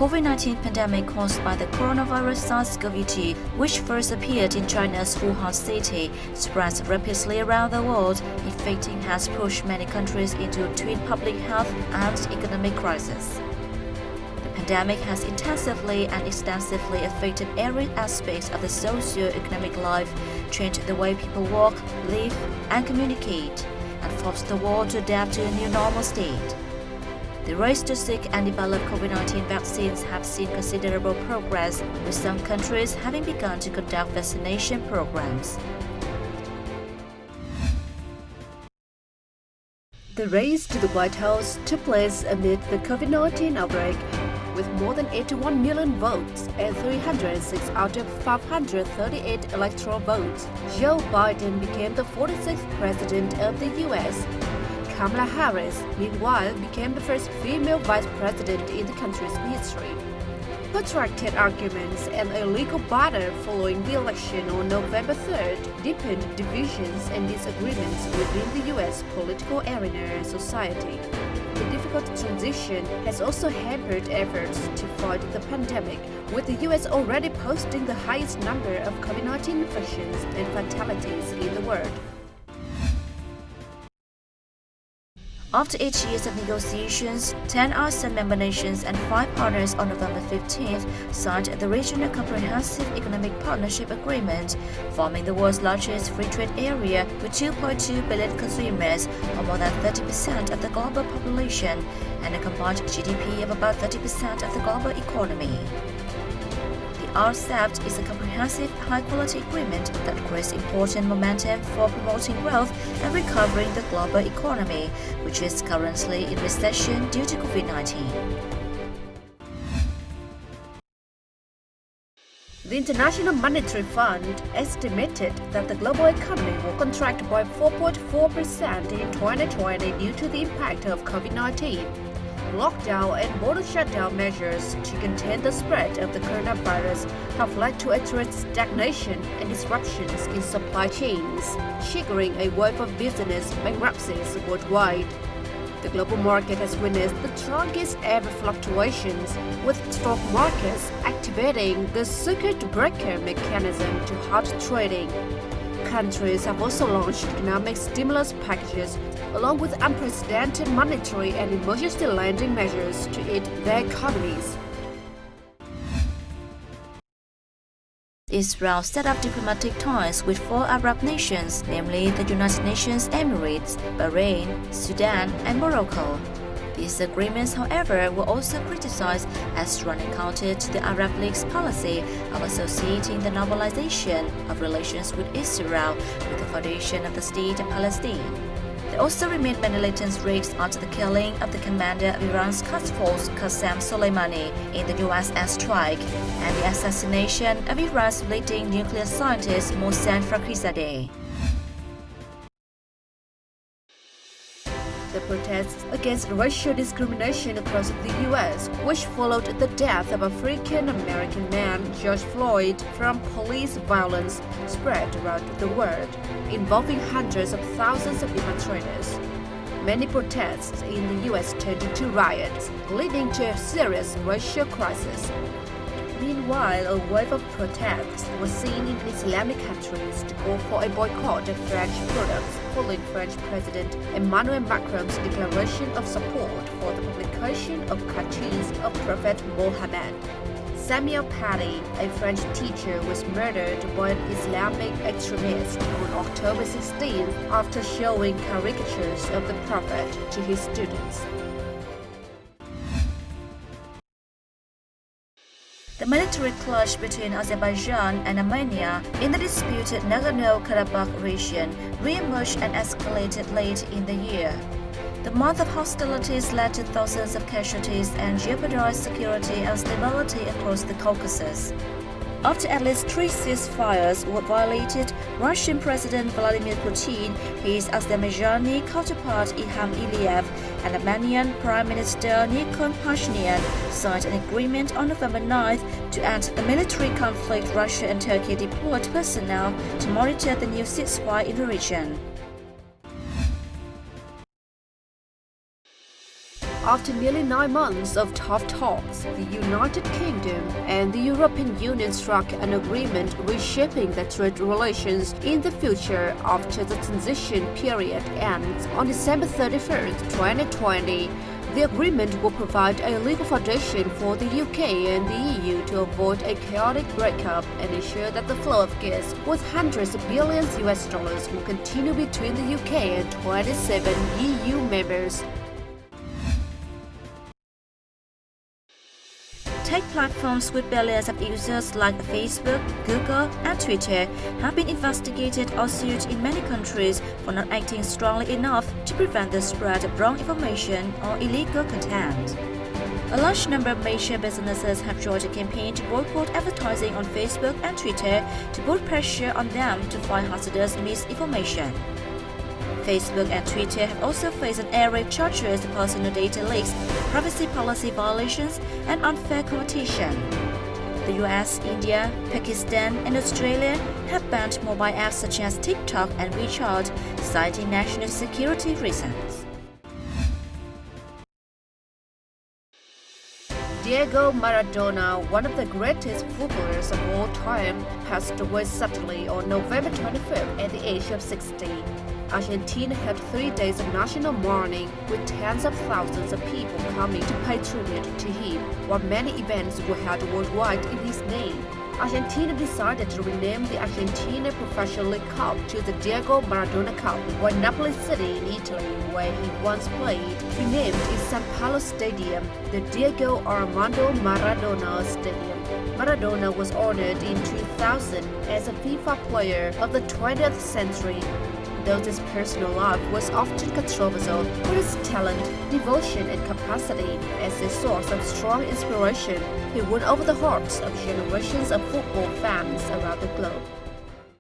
COVID-19 pandemic caused by the coronavirus SARS-CoV-2, which first appeared in China's Wuhan city, spreads rapidly around the world. Infecting has pushed many countries into a twin public health and economic crisis. The pandemic has intensively and extensively affected every aspect of the socio-economic life, changed the way people work, live, and communicate, and forced the world to adapt to a new normal state. The race to seek and develop COVID-19 vaccines have seen considerable progress, with some countries having begun to conduct vaccination programs. The race to the White House took place amid the COVID-19 outbreak, with more than 81 million votes and 306 out of 538 electoral votes. Joe Biden became the 46th president of the U.S. Kamala Harris, meanwhile, became the first female vice president in the country's history. Protracted arguments and a legal battle following the election on November 3rd deepened divisions and disagreements within the U.S. political arena and society. The difficult transition has also hampered efforts to fight the pandemic, with the U.S. already posting the highest number of COVID-19 infections and fatalities in the world. After 8 years of negotiations, 10 ASEAN member nations and 5 partners on November 15th signed the Regional Comprehensive Economic Partnership Agreement, forming the world's largest free trade area with 2.2 billion consumers, or more than 30% of the global population, and a combined GDP of about 30% of the global economy. The RCEP is a comprehensive, high-quality agreement that creates important momentum for promoting growth and recovering the global economy, which is currently in recession due to COVID-19. The International Monetary Fund estimated that the global economy will contract by 4.4% in 2020 due to the impact of COVID-19. Lockdown and border shutdown measures to contain the spread of the coronavirus have led to a trade stagnation and disruptions in supply chains, triggering a wave of business bankruptcies worldwide. The global market has witnessed the strongest ever fluctuations, with stock markets activating the circuit breaker mechanism to halt trading. Countries have also launched economic stimulus packages, along with unprecedented monetary and emergency lending measures to aid their economies. Israel set up diplomatic ties with 4 Arab nations, namely the United Nations Emirates, Bahrain, Sudan, and Morocco. These agreements, however, were also criticized as running counter to the Arab League's policy of associating the normalization of relations with Israel with the foundation of the State of Palestine. There also remained many latent risks after the killing of the commander of Iran's Quds Force, Qasem Soleimani, in the U.S. airstrike, and the assassination of Iran's leading nuclear scientist, Mohsen Fakhrizadeh. The protests against racial discrimination across the U.S., which followed the death of African-American man George Floyd from police violence, spread around the world, involving hundreds of thousands of demonstrators. Many protests in the U.S. turned into riots, leading to a serious racial crisis. Meanwhile, a wave of protests was seen in Islamic countries to call for a boycott of French products, following French President Emmanuel Macron's declaration of support for the publication of cartoons of Prophet Mohammed. Samuel Paty, a French teacher, was murdered by an Islamic extremist on October 16th after showing caricatures of the Prophet to his students. The military clash between Azerbaijan and Armenia in the disputed Nagorno-Karabakh region re-emerged and escalated late in the year. The month of hostilities led to thousands of casualties and jeopardized security and stability across the Caucasus. After at least 3 ceasefires were violated, Russian President Vladimir Putin, his Azerbaijani counterpart Ilham Aliyev, and Armenian Prime Minister Nikol Pashinyan signed an agreement on November 9th to end the military conflict. Russia and Turkey deployed personnel to monitor the new ceasefire in the region. After nearly 9 months of tough talks, the United Kingdom and the European Union struck an agreement reshaping the trade relations in the future after the transition period ends on December 31, 2020. The agreement will provide a legal foundation for the UK and the EU to avoid a chaotic breakup and ensure that the flow of goods worth hundreds of billions US dollars will continue between the UK and 27 EU members. Tech platforms with billions of users like Facebook, Google, and Twitter have been investigated or sued in many countries for not acting strongly enough to prevent the spread of wrong information or illegal content. A large number of major businesses have joined a campaign to boycott advertising on Facebook and Twitter to put pressure on them to fight hazardous misinformation. Facebook and Twitter have also faced an array of charges of personal data leaks, privacy policy violations, and unfair competition. The US, India, Pakistan, and Australia have banned mobile apps such as TikTok and WeChat, citing national security reasons. Diego Maradona, one of the greatest footballers of all time, passed away suddenly on November 25th at the age of 60. Argentina had 3 days of national mourning, with tens of thousands of people coming to pay tribute to him, while many events were held worldwide in his name. Argentina decided to rename the Argentina Professional League Cup to the Diego Maradona Cup, while Napoli City in Italy, where he once played, renamed its San Paolo Stadium the Diego Armando Maradona Stadium. Maradona was honored in 2000 as a FIFA Player of the 20th Century. Though his personal life was often controversial, for his talent, devotion, and capacity as a source of strong inspiration, he won over the hearts of generations of football fans around the globe.